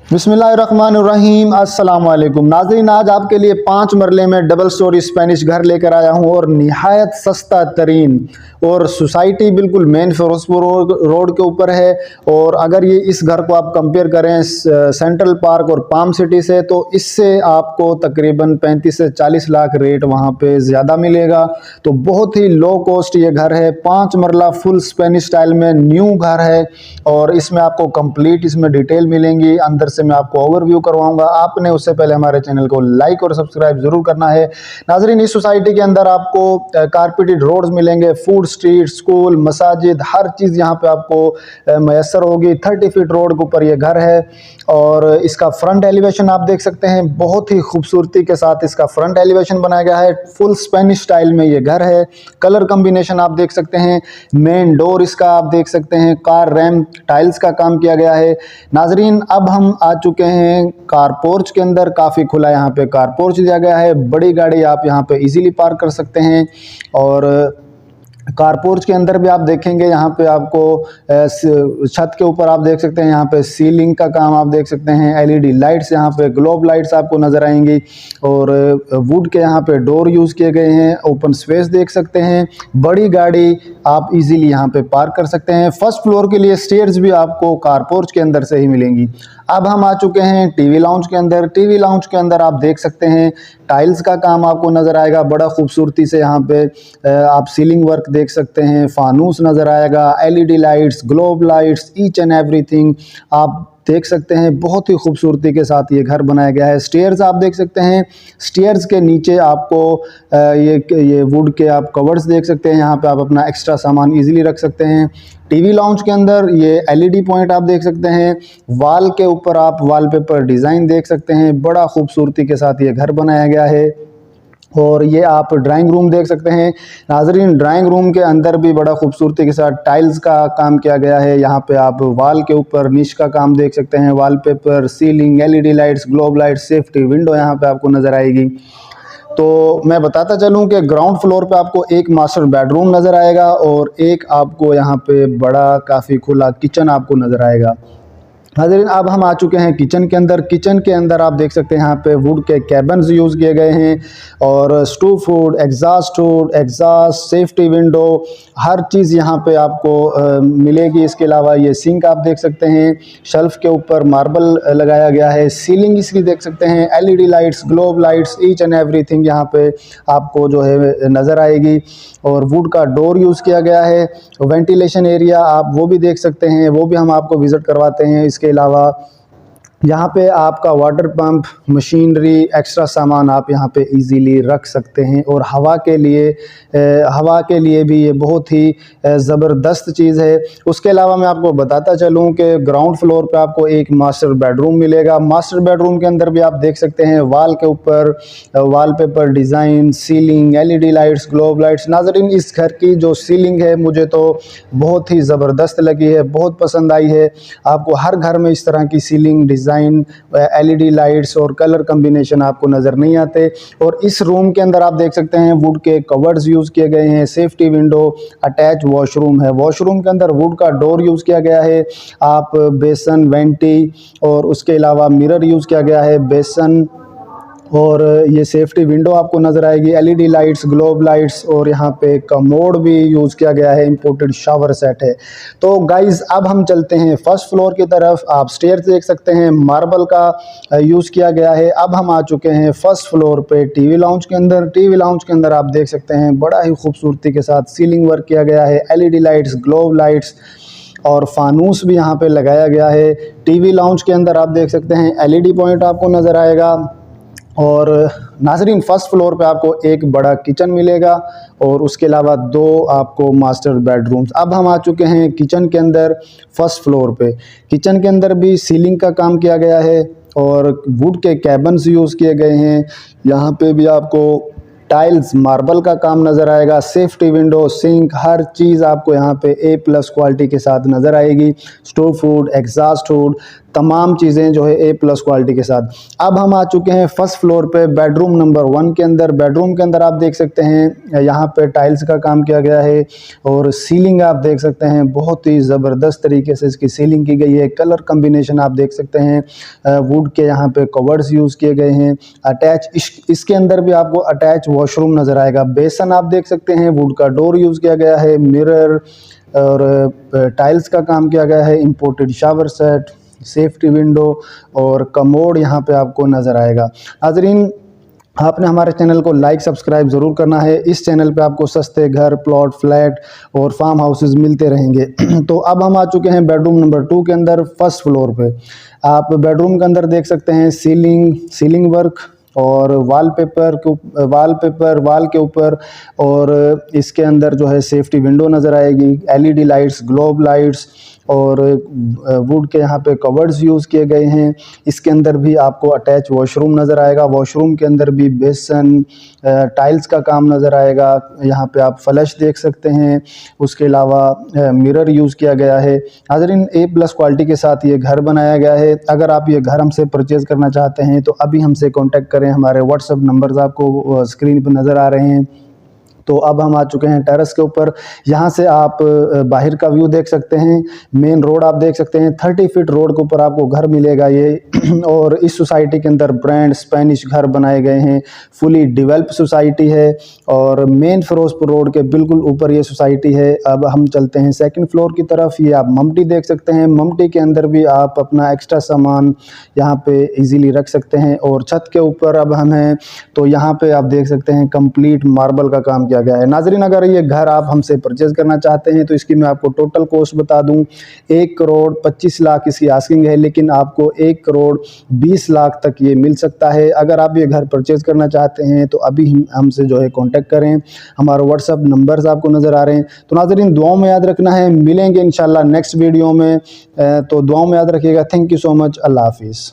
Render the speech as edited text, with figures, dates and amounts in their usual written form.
बिस्मिल्लाहिर्रहमानिर्रहीम। अस्सलाम वालेकुम नाज़रीन, आज आपके लिए 5 मरले में डबल स्टोरी स्पेनिश घर लेकर आया हूं और निहायत सस्ता तरीन, और सोसाइटी बिल्कुल मेन फिरोजपुर रोड के ऊपर है। और अगर ये इस घर को आप कंपेयर करें सेंट्रल पार्क और पाम सिटी से, तो इससे आपको तकरीबन 35 से 40 लाख रेट वहां पे ज़्यादा मिलेगा। तो बहुत ही लो कॉस्ट ये घर है, 5 मरला फुल स्पेनिश स्टाइल में न्यू घर है, और इसमें आपको कंप्लीट इसमें डिटेल मिलेंगी। अंदर से मैं आपको ओवरव्यू करवाऊंगा। आपने उससे पहले हमारे चैनल को लाइक और सब्सक्राइब जरूर करना है। नाजरीन, इस सोसाइटी के अंदर आपको कारपेटेड रोड्स मिलेंगे, फूड स्ट्रीट, स्कूल, मसाजिद, हर चीज़ यहाँ पे आपको मैसर होगी। 30 फीट रोड के ऊपर ये घर है, और इसका फ्रंट एलिवेशन आप देख सकते हैं, बहुत ही खूबसूरती के साथ इसका फ्रंट एलिवेशन बनाया गया है। फुल स्पेनिश स्टाइल में ये घर है। कलर कॉम्बिनेशन आप देख सकते हैं, मेन डोर इसका आप देख सकते हैं, कार रैम टाइल्स का काम किया गया है। नाजरीन, अब हम आ चुके हैं कार पोर्च के अंदर। काफ़ी खुला यहाँ पे कार पोर्च दिया गया है, बड़ी गाड़ी आप यहाँ पे इजीली पार्क कर सकते हैं। और कार पोर्च के अंदर भी आप देखेंगे, यहाँ पे आपको छत के ऊपर आप देख सकते हैं, यहाँ पे सीलिंग का काम आप देख सकते हैं। एलईडी लाइट्स, यहाँ पे ग्लोब लाइट्स आपको नज़र आएंगी, और वुड के यहाँ पे डोर यूज़ किए गए हैं। ओपन स्पेस देख सकते हैं, बड़ी गाड़ी आप इजीली यहाँ पे पार्क कर सकते हैं। फर्स्ट फ्लोर के लिए स्टेयर्स भी आपको कार पोर्च के अंदर से ही मिलेंगी। अब हम आ चुके हैं टीवी लाउंज के अंदर। टीवी लाउंज के अंदर आप देख सकते हैं, टाइल्स का काम आपको नज़र आएगा बड़ा खूबसूरती से। यहाँ पे आप सीलिंग वर्क देख सकते हैं, फानूस नज़र आएगा, LED lights, globe lights, each and everything आप देख सकते हैं। बहुत ही खूबसूरती के साथ ये घर बनाया गया है। स्टेयर्स आप देख सकते हैं, स्टेयर्स के नीचे आपको ये वुड के आप कवर्स देख सकते हैं। यहाँ पे आप अपना एक्स्ट्रा सामान इजीली रख सकते हैं। टीवी लाउंज के अंदर ये एलईडी पॉइंट आप देख सकते हैं। वाल के ऊपर आप वॉलपेपर डिज़ाइन देख सकते हैं, बड़ा खूबसूरती के साथ ये घर बनाया गया है। और ये आप ड्राइंग रूम देख सकते हैं। नाजरीन, ड्राइंग रूम के अंदर भी बड़ा खूबसूरती के साथ टाइल्स का काम किया गया है। यहाँ पे आप वॉल के ऊपर निश का काम देख सकते हैं, wallpaper, ceiling, LED lights, globe lights, safety window यहाँ पे आपको नज़र आएगी। तो मैं बताता चलूँ कि ग्राउंड फ्लोर पे आपको एक मास्टर बेडरूम नज़र आएगा, और एक आपको यहाँ पे बड़ा काफ़ी खुला किचन आपको नज़र आएगा। नाज़रीन, अब हम आ चुके हैं किचन के अंदर। किचन के अंदर आप देख सकते हैं, यहाँ पे वुड के कैबिन्स यूज़ किए गए हैं, और stove food, exhaust, safety window, हर चीज़ यहाँ पे आपको मिलेगी। इसके अलावा ये सिंक आप देख सकते हैं, शेल्फ के ऊपर मार्बल लगाया गया है। सीलिंग इसकी देख सकते हैं, LED lights, globe lights, each and everything यहाँ पे आपको जो है नज़र आएगी। और वुड का डोर यूज़ किया गया है। वेंटिलेशन एरिया आप वो भी देख सकते हैं, वो भी हम आपको विज़िट करवाते हैं। इसके अलावा यहाँ पे आपका वाटर पंप, मशीनरी, एक्स्ट्रा सामान आप यहाँ पे इजीली रख सकते हैं। और हवा के लिए भी ये बहुत ही ज़बरदस्त चीज़ है। उसके अलावा मैं आपको बताता चलूँ कि ग्राउंड फ्लोर पे आपको एक मास्टर बेडरूम मिलेगा। मास्टर बेडरूम के अंदर भी आप देख सकते हैं, वाल के ऊपर wallpaper design, ceiling, LED lights, globe lights. नाज़रीन, इस घर की जो सीलिंग है मुझे तो बहुत ही ज़बरदस्त लगी है, बहुत पसंद आई है। आपको हर घर में इस तरह की सीलिंग डिज़ाइन, एलईडी लाइट्स और कलर कॉम्बिनेशन आपको नज़र नहीं आते। और इस रूम के अंदर आप देख सकते हैं, वुड के कवर्स यूज़ किए गए हैं, सेफ्टी विंडो, अटैच वॉशरूम है। वॉशरूम के अंदर वुड का डोर यूज़ किया गया है। आप बेसन, वेंटी और उसके अलावा मिरर यूज़ किया गया है, बेसन, और ये सेफ्टी विंडो आपको नज़र आएगी, एलईडी लाइट्स, ग्लोब लाइट्स, और यहाँ पे कमोड भी यूज़ किया गया है, इंपोर्टेड शावर सेट है। तो गाइज़, अब हम चलते हैं फर्स्ट फ्लोर की तरफ। आप स्टेयर्स देख सकते हैं, मार्बल का यूज़ किया गया है। अब हम आ चुके हैं फर्स्ट फ्लोर पे टीवी लाउंज के अंदर। टीवी लाउंज के अंदर आप देख सकते हैं, बड़ा ही खूबसूरती के साथ सीलिंग वर्क किया गया है, एलईडी लाइट्स, ग्लोब लाइट्स और फानूस भी यहाँ पे लगाया गया है। टीवी लाउंज के अंदर आप देख सकते हैं, एलईडी पॉइंट आपको नज़र आएगा। और नाजरीन, फर्स्ट फ्लोर पे आपको एक बड़ा किचन मिलेगा, और उसके अलावा 2 आपको मास्टर बेडरूम्स। अब हम आ चुके हैं किचन के अंदर फर्स्ट फ्लोर पे। किचन के अंदर भी सीलिंग का काम किया गया है, और वुड के कैबिन्स यूज़ किए गए हैं। यहाँ पे भी आपको टाइल्स, मार्बल का काम नज़र आएगा, सेफ्टी विंडो, सिंक, हर चीज़ आपको यहाँ पे A+ क्वालिटी के साथ नज़र आएगी। स्टोव फूड, एग्जॉस्ट फूड, तमाम चीज़ें जो है A+ क्वालिटी के साथ। अब हम आ चुके हैं फर्स्ट फ्लोर पे बेडरूम नंबर 1 के अंदर। बेडरूम के अंदर आप देख सकते हैं यहाँ पे टाइल्स का काम किया गया है और सीलिंग आप देख सकते हैं बहुत ही ज़बरदस्त तरीके से इसकी सीलिंग की गई है। कलर कम्बिनेशन आप देख सकते हैं, वुड के यहाँ पे कवर्ड्स यूज़ किए गए हैं। अटैच इसके अंदर भी आपको अटैच वॉशरूम नज़र आएगा। बेसन आप देख सकते हैं, वुड का डोर यूज़ किया गया है, मिरर और टाइल्स का काम किया गया है, imported shower set, safety window और कमोड यहाँ पे आपको नज़र आएगा। नाज़रीन, आपने हमारे चैनल को लाइक सब्सक्राइब ज़रूर करना है। इस चैनल पे आपको सस्ते घर, प्लॉट, फ्लैट और फार्म हाउसेस मिलते रहेंगे। तो अब हम आ चुके हैं बेडरूम नंबर 2 के अंदर फर्स्ट फ्लोर पे। आप बेडरूम के अंदर देख सकते हैं सीलिंग वर्क और वॉलपेपर वाल के ऊपर और इसके अंदर जो है सेफ्टी विंडो नज़र आएगी, LED लाइट्स, ग्लोब लाइट्स और वुड के यहाँ पे कवर्ड्स यूज़ किए गए हैं। इसके अंदर भी आपको अटैच वॉशरूम नज़र आएगा। वॉशरूम के अंदर भी बेसन, टाइल्स का काम नज़र आएगा। यहाँ पे आप फ्लश देख सकते हैं। उसके अलावा मिरर यूज़ किया गया है। नाज़रीन, A+ क्वालिटी के साथ ये घर बनाया गया है। अगर आप ये घर हमसे परचेज़ करना चाहते हैं तो अभी हमसे कॉन्टैक्ट करें। हमारे व्हाट्सएप नंबर्स आपको स्क्रीन पर नज़र आ रहे हैं। तो अब हम आ चुके हैं टेरेस के ऊपर। यहाँ से आप बाहर का व्यू देख सकते हैं, मेन रोड आप देख सकते हैं। 30 फीट रोड के ऊपर आपको घर मिलेगा ये। और इस सोसाइटी के अंदर ब्रांड स्पेनिश घर बनाए गए हैं। फुली डेवलप सोसाइटी है और मेन फिरोजपुर रोड के बिल्कुल ऊपर ये सोसाइटी है। अब हम चलते हैं सेकंड फ्लोर की तरफ। ये आप ममटी देख सकते हैं। ममटी के अंदर भी आप अपना एक्स्ट्रा सामान यहाँ पे इजीली रख सकते हैं। और छत के ऊपर अब हम हैं तो यहाँ पे आप देख सकते हैं कंप्लीट मार्बल का काम किया गया है। नाजरीन, अगर ये घर आप हमसे परचेज करना चाहते हैं तो इसकी मैं आपको टोटल कॉस्ट बता दूं, 1,25,00,000 इसकी आस्किंग है, लेकिन आपको 1,20,00,000 तक ये मिल सकता है। अगर आप ये घर परचेज करना चाहते हैं तो अभी हमसे जो है कांटेक्ट करें। हमारे व्हाट्सएप नंबर्स आपको नज़र आ रहे हैं। तो नाजरीन, दुआओं में याद रखना है। मिलेंगे इंशाल्लाह नेक्स्ट वीडियो में। तो दुआओं में याद रखिएगा। Thank you so much. अल्लाह हाफिज़।